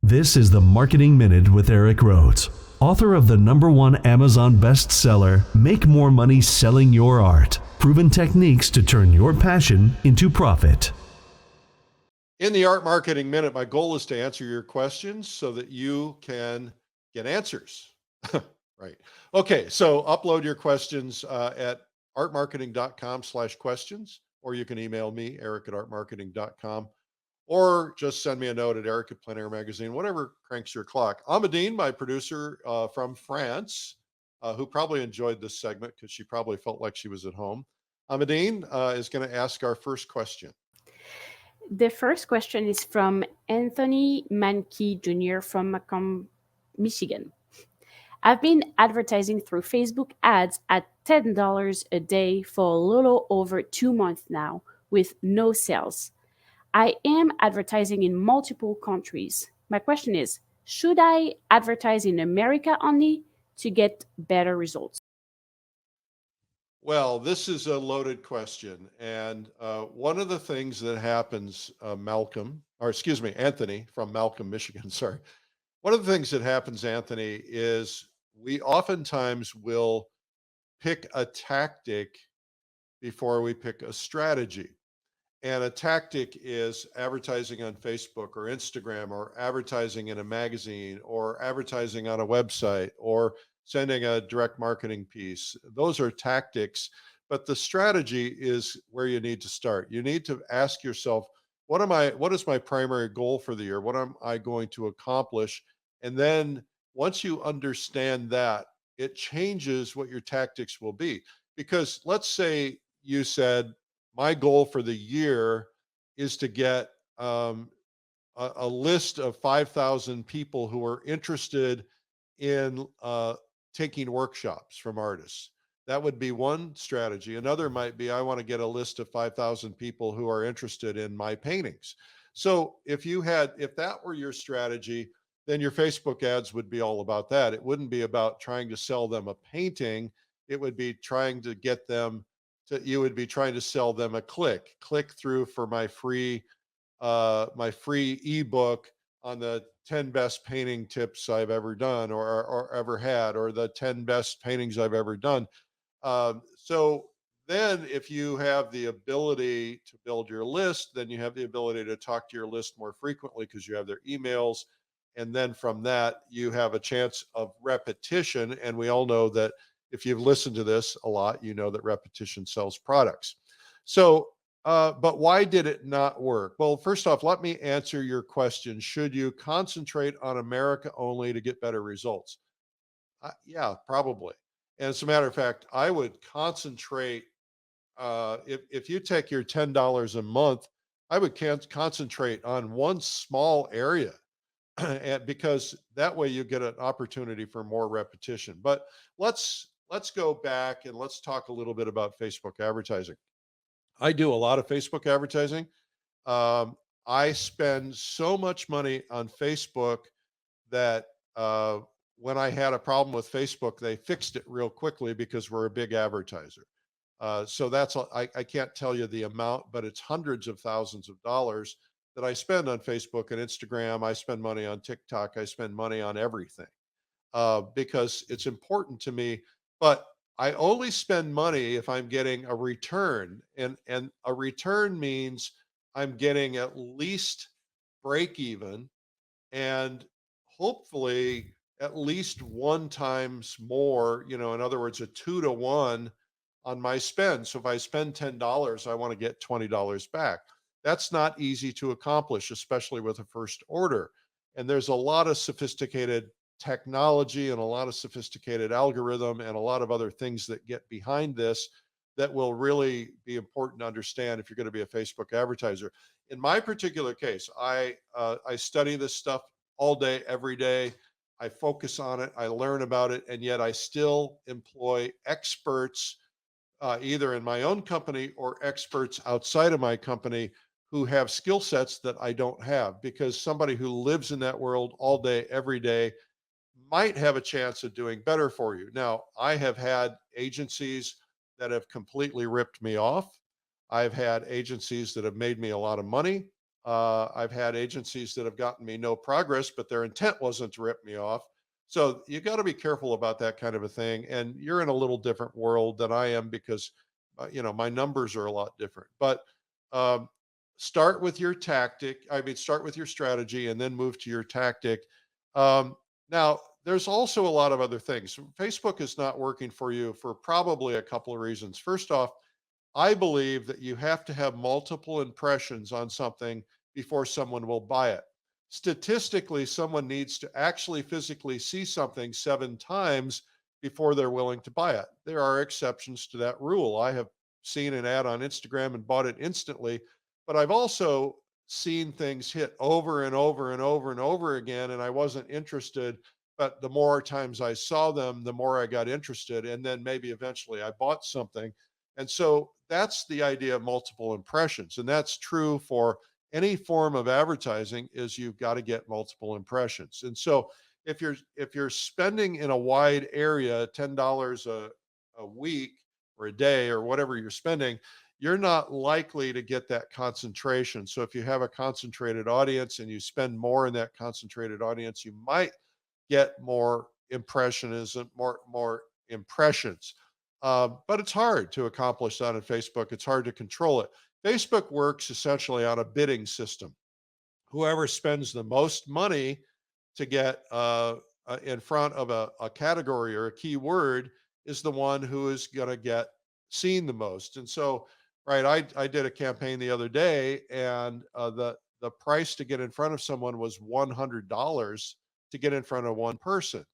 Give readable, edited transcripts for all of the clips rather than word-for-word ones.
This is the Marketing Minute with Eric Rhodes, author of the #1 Amazon bestseller, Make More Money Selling Your Art, Proven Techniques to Turn Your Passion into Profit. In the Art Marketing Minute, my goal is to answer your questions so that you can get answers. Right. Okay, so upload your questions at artmarketing.com/questions, or you can email me, eric@artmarketing.com, or just send me a note at Eric at Plein Air Magazine, whatever cranks your clock. Amadine, my producer from France, who probably enjoyed this segment because she probably felt like she was at home. Amadine is going to ask our first question. The first question is from Anthony Mankey Jr. from Macomb, Michigan. I've been advertising through Facebook ads at $10 a day for a little over 2 months now with no sales. I am advertising in multiple countries. My question is, should I advertise in America only to get better results? Well, this is a loaded question. And one of the things that happens, Anthony from Malcolm, Michigan, sorry. One of the things that happens, Anthony, is we oftentimes will pick a tactic before we pick a strategy. And a tactic is advertising on Facebook or Instagram, or advertising in a magazine, or advertising on a website, or sending a direct marketing piece. Those are tactics, but the strategy is where you need to start. You need to ask yourself, what is my primary goal for the year? What am I going to accomplish? And then once you understand that, it changes what your tactics will be. Because let's say you said, my goal for the year is to get a list of 5,000 people who are interested in taking workshops from artists. That would be one strategy. Another might be, I want to get a list of 5,000 people who are interested in my paintings. So if that were your strategy, then your Facebook ads would be all about that. It wouldn't be about trying to sell them a painting. It would be trying to get them you would be trying to sell them a click through for my free ebook on the 10 best painting tips I've ever done, or ever had, or the 10 best paintings I've ever done. So then if you have the ability to build your list, then you have the ability to talk to your list more frequently because you have their emails. And then from that, you have a chance of repetition. And we all know that if you've listened to this a lot, you know that repetition sells products. So, but why did it not work? Well, first off, let me answer your question. Should you concentrate on America only to get better results? Yeah, probably. And as a matter of fact, I would concentrate, if you take your $10 a month, I would concentrate on one small area. And because that way you get an opportunity for more repetition. But let's go back and let's talk a little bit about Facebook advertising. I do a lot of Facebook advertising. Um, I spend so much money on Facebook that when I had a problem with Facebook, they fixed it real quickly because we're a big advertiser. So I can't tell you the amount, but it's hundreds of thousands of dollars that I spend on Facebook and Instagram. I spend money on TikTok. I spend money on everything because it's important to me. But I only spend money if I'm getting a return, and a return means I'm getting at least break even, and hopefully at least one times more. In other words, a 2 to 1 on my spend. So if I spend $10, I want to get $20 back. That's not easy to accomplish, especially with a first order. And there's a lot of sophisticated technology and a lot of sophisticated algorithm and a lot of other things that get behind this that will really be important to understand if you're going to be a Facebook advertiser. In my particular case, I study this stuff all day, every day. I focus on it, I learn about it, and yet I still employ experts, either in my own company or experts outside of my company who have skill sets that I don't have, because somebody who lives in that world all day, every day might have a chance of doing better for you. Now, I have had agencies that have completely ripped me off. I've had agencies that have made me a lot of money. I've had agencies that have gotten me no progress, but their intent wasn't to rip me off. So you got to be careful about that kind of a thing. And you're in a little different world than I am because, my numbers are a lot different. But um, start with your tactic. I mean, start with your strategy and then move to your tactic. Um, Now, there's also a lot of other things. Facebook is not working for you for probably a couple of reasons. First off, I believe that you have to have multiple impressions on something before someone will buy it. Statistically, someone needs to actually physically see something 7 times before they're willing to buy it. There are exceptions to that rule. I have seen an ad on Instagram and bought it instantly, but I've also seen things hit over and over and over and over again, and I wasn't interested. But the more times I saw them, the more I got interested. And then maybe eventually I bought something. And so that's the idea of multiple impressions. And that's true for any form of advertising is you've got to get multiple impressions. And so if you're spending in a wide area $10 a week or a day or whatever you're spending, you're not likely to get that concentration. So if you have a concentrated audience and you spend more in that concentrated audience, you might get more impressionism, more impressions. But it's hard to accomplish that on Facebook. It's hard to control it. Facebook works essentially on a bidding system. Whoever spends the most money to get in front of a category or a keyword is the one who is going to get seen the most. And so, right, I did a campaign the other day, and the price to get in front of someone was $100 to get in front of one person.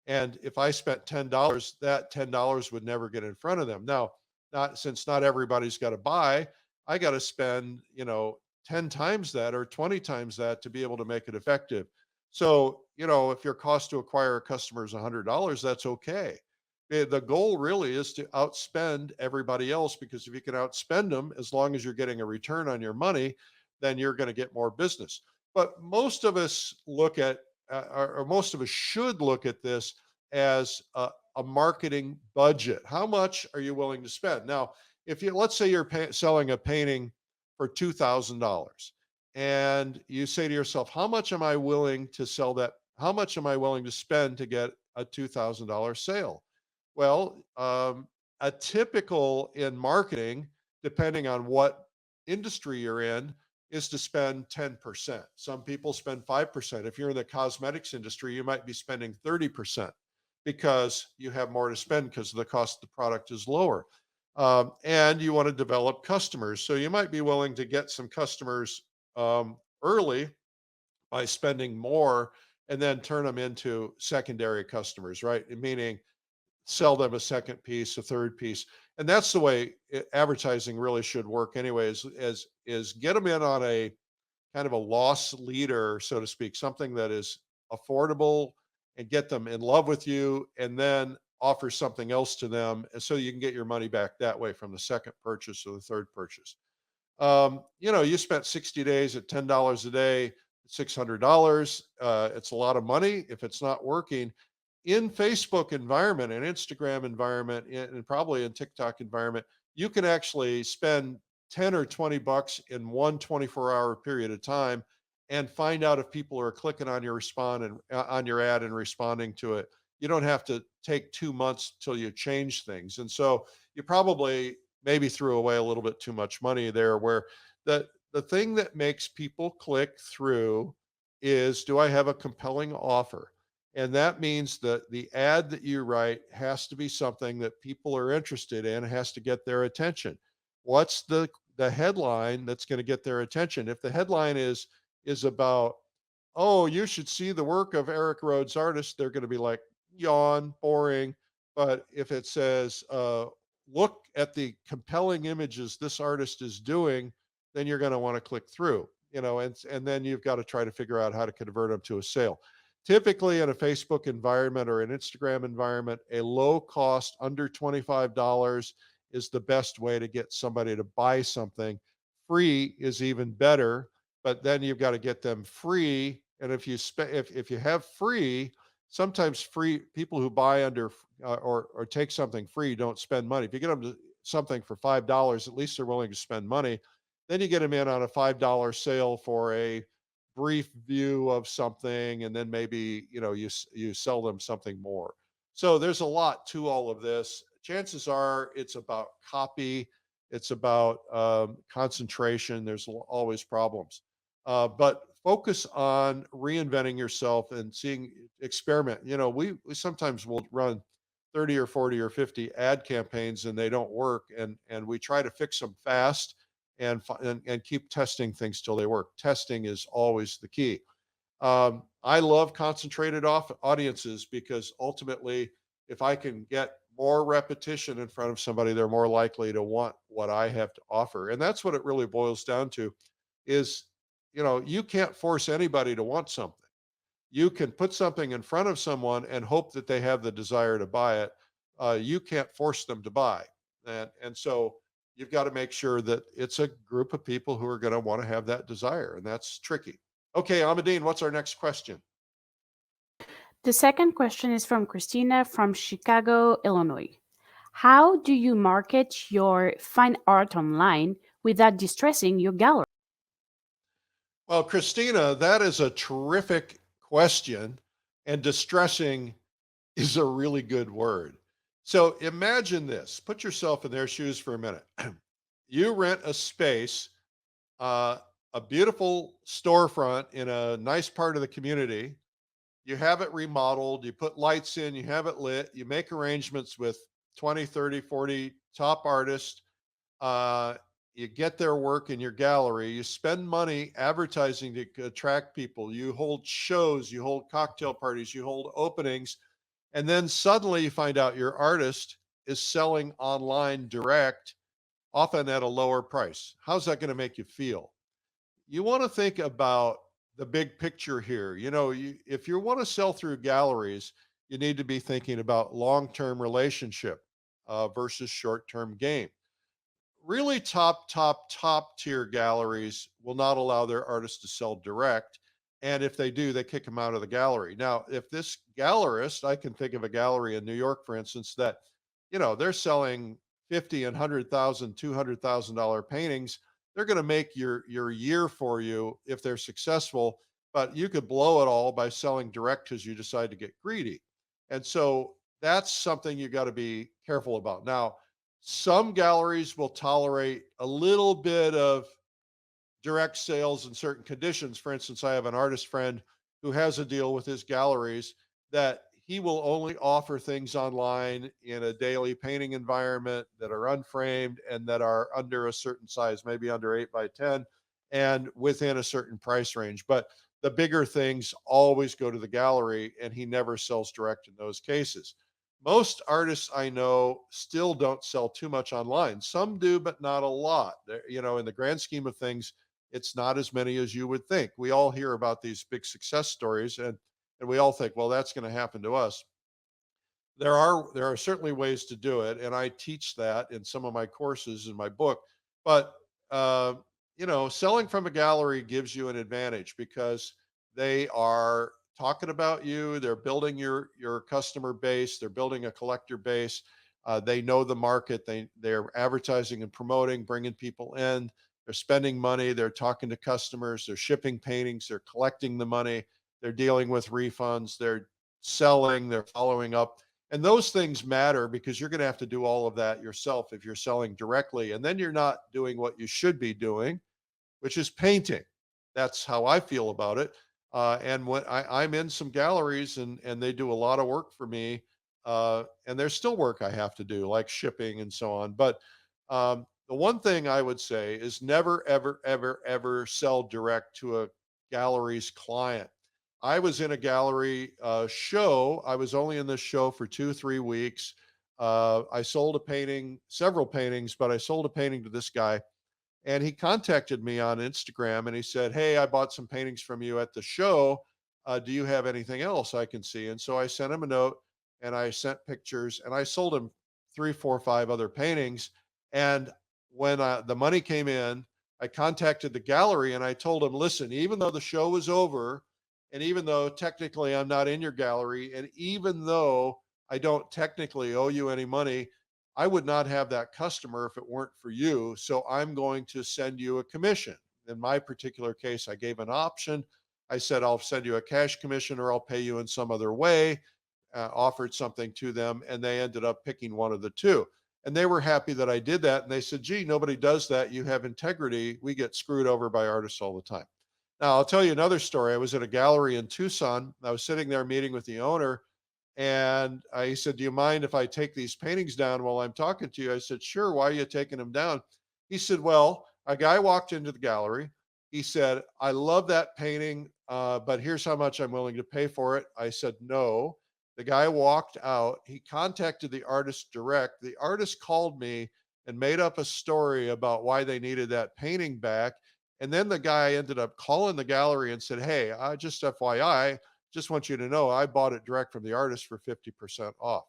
And if I spent $10, that $10 would never get in front of them. Now, not since not everybody's got to buy, I got to spend, 10 times that or 20 times that to be able to make it effective. So, if your cost to acquire a customer is $100, that's okay. The goal really is to outspend everybody else, because if you can outspend them, as long as you're getting a return on your money, then you're going to get more business. But most of us look at, or most of us should look at this as a marketing budget. How much are you willing to spend? Now, if you, let's say you're selling a painting for $2,000 and you say to yourself, how much am I willing to sell that? How much am I willing to spend to get a $2,000 sale? Well, a typical in marketing, depending on what industry you're in, is to spend 10%. Some people spend 5%. If you're in the cosmetics industry, you might be spending 30% because you have more to spend because the cost of the product is lower. And you want to develop customers. So you might be willing to get some customers early by spending more and then turn them into secondary customers, right? Meaning sell them a second piece, a third piece. And that's the way advertising really should work anyways, is get them in on a kind of a loss leader, so to speak, something that is affordable, and get them in love with you, and then offer something else to them. And so you can get your money back that way from the second purchase or the third purchase. You spent 60 days at $10 a day, $600. It's a lot of money if it's not working. In Facebook environment and Instagram environment and probably in TikTok environment, you can actually spend 10 or 20 bucks in one 24-hour period of time and find out if people are clicking on your respond and on your ad and responding to it. You don't have to take 2 months till you change things. And so you probably maybe threw away a little bit too much money there, where the thing that makes people click through is, do I have a compelling offer? And that means that the ad that you write has to be something that people are interested in, has to get their attention. What's the headline that's going to get their attention? If the headline is about, oh, you should see the work of Eric Rhodes artist, they're going to be like, yawn, boring. But if it says, look at the compelling images this artist is doing, then you're going to want to click through, and then you've got to try to figure out how to convert them to a sale. Typically in a Facebook environment or an Instagram environment, a low cost under $25 is the best way to get somebody to buy something. Free is even better, but then you've got to get them free. And if you have free, sometimes free people who buy under or take something free don't spend money. If you get them to something for $5, at least they're willing to spend money. Then you get them in on a $5 sale for a brief view of something, and then maybe, you sell them something more. So there's a lot to all of this. Chances are it's about copy, it's about concentration. There's always problems. But focus on reinventing yourself and seeing, experiment. We sometimes will run 30 or 40 or 50 ad campaigns and they don't work, and we try to fix them fast and keep testing things till they work. Testing is always the key. I love concentrated off audiences because ultimately, if I can get more repetition in front of somebody, they're more likely to want what I have to offer. And that's what it really boils down to is, you can't force anybody to want something. You can put something in front of someone and hope that they have the desire to buy it. You can't force them to buy. And so you've got to make sure that it's a group of people who are going to want to have that desire. And that's tricky. Okay, Amadine, what's our next question? The second question is from Christina from Chicago, Illinois. How do you market your fine art online without distressing your gallery? Well, Christina, that is a terrific question. And distressing is a really good word. So imagine this, put yourself in their shoes for a minute. You rent a space, uh, a beautiful storefront in a nice part of the community. You have it remodeled, you put lights in, you have it lit, you make arrangements with 20, 30, 40 top artists. Uh, you get their work in your gallery, you spend money advertising to attract people, you hold shows, you hold cocktail parties, you hold openings, and then suddenly you find out your artist is selling online direct, often at a lower price. How's that going to make you feel? You want to think about the big picture here. If you want to sell through galleries, you need to be thinking about long-term relationship versus short-term gain. Really top tier galleries will not allow their artists to sell direct. And if they do, they kick them out of the gallery. Now, if this gallerist, I can think of a gallery in New York, for instance, that, they're selling 50 and 100,000, $200,000 paintings. They're going to make your year for you if they're successful, but you could blow it all by selling direct because you decide to get greedy. And so that's something you got to be careful about. Now, some galleries will tolerate a little bit of direct sales in certain conditions. For instance, I have an artist friend who has a deal with his galleries that he will only offer things online in a daily painting environment that are unframed and that are under a certain size, maybe under 8 by 10 and within a certain price range. But the bigger things always go to the gallery, and he never sells direct in those cases. Most artists I know still don't sell too much online. Some do, but not a lot. In the grand scheme of things, it's not as many as you would think. We all hear about these big success stories, and we all think, well, that's going to happen to us. There are certainly ways to do it, and I teach that in some of my courses in my book. But uh, selling from a gallery gives you an advantage because they are talking about you. They're building your customer base. They're building a collector base. They know the market. They're advertising and promoting, bringing people in. They're spending money. They're talking to customers. They're shipping paintings. They're collecting the money. They're dealing with refunds. They're selling. They're following up. And those things matter because you're going to have to do all of that yourself if you're selling directly. And then you're not doing what you should be doing, which is painting. That's how I feel about it. And when I'm in some galleries and they do a lot of work for me, and there's still work I have to do, like shipping and so on. But the one thing I would say is never, ever, ever, ever sell direct to a gallery's client. I was in a gallery show. I was only in this show for 2, 3 weeks. I sold a painting, several paintings, but I sold a painting to this guy. And he contacted me on Instagram and he said, "Hey, I bought some paintings from you at the show. Do you have anything else I can see?" And so I sent him a note and I sent pictures and I sold him 3, 4, 5 other paintings. And when the money came in, I contacted the gallery and I told him, "Listen, even though the show was over, and even though technically I'm not in your gallery, and even though I don't technically owe you any money, I would not have that customer if it weren't for you. So I'm going to send you a commission. In my particular case, I gave an option. I said, I'll send you a cash commission or I'll pay you in some other way, offered something to them, and they ended up picking one of the two. And they were happy that I did that. And they said, gee, nobody does that. You have integrity. We get screwed over by artists all the time. Now, I'll tell you another story. I was at a gallery in Tucson. I was sitting there meeting with the owner, and he said, do you mind if I take these paintings down while I'm talking to you? I said, sure. Why are you taking them down? He said, well, a guy walked into the gallery. He said, I love that painting, but here's how much I'm willing to pay for it. I said, no. The guy walked out. He contacted the artist direct. The artist called me and made up a story about why they needed that painting back. And then the guy ended up calling the gallery and said, hey, just FYI, just want you to know I bought it direct from the artist for 50% off.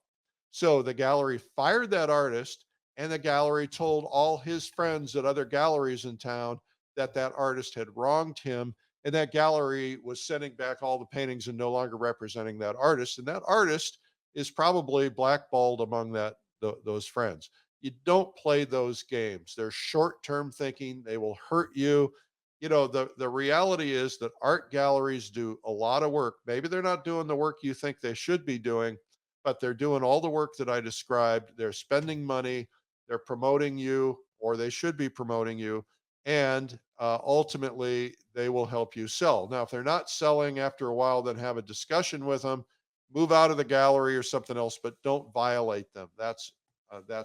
So the gallery fired that artist, and the gallery told all his friends at other galleries in town that that artist had wronged him, and that gallery was sending back all the paintings and no longer representing that artist. And that artist is probably blackballed among those friends. You don't play those games. They're short-term thinking. They will hurt you. You know, the reality is that art galleries do a lot of work. Maybe they're not doing the work you think they should be doing, but they're doing all the work that I described. They're spending money. They're promoting you, or they should be promoting you. And ultimately, they will help you sell. Now, if they're not selling after a while, then have a discussion with them, move out of the gallery or something else, but don't violate them. That's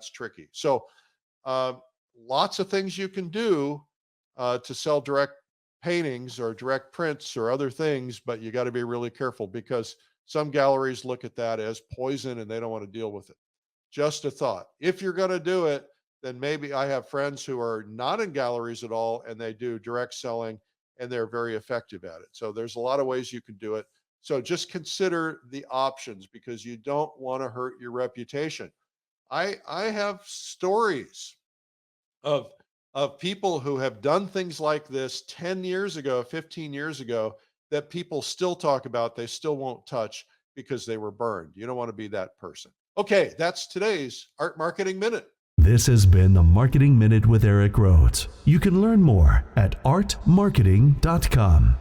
tricky. So lots of things you can do to sell direct paintings or direct prints or other things, but you got to be really careful because some galleries look at that as poison and they don't want to deal with it. Just a thought. If you're going to do it, then maybe I have friends who are not in galleries at all and they do direct selling and they're very effective at it. So there's a lot of ways you can do it. So just consider the options because you don't want to hurt your reputation. I have stories of people who have done things like this 10 years ago, 15 years ago, that people still talk about, they still won't touch because they were burned. You don't want to be that person. Okay, that's today's Art Marketing Minute. This has been the Marketing Minute with Eric Rhodes. You can learn more at artmarketing.com.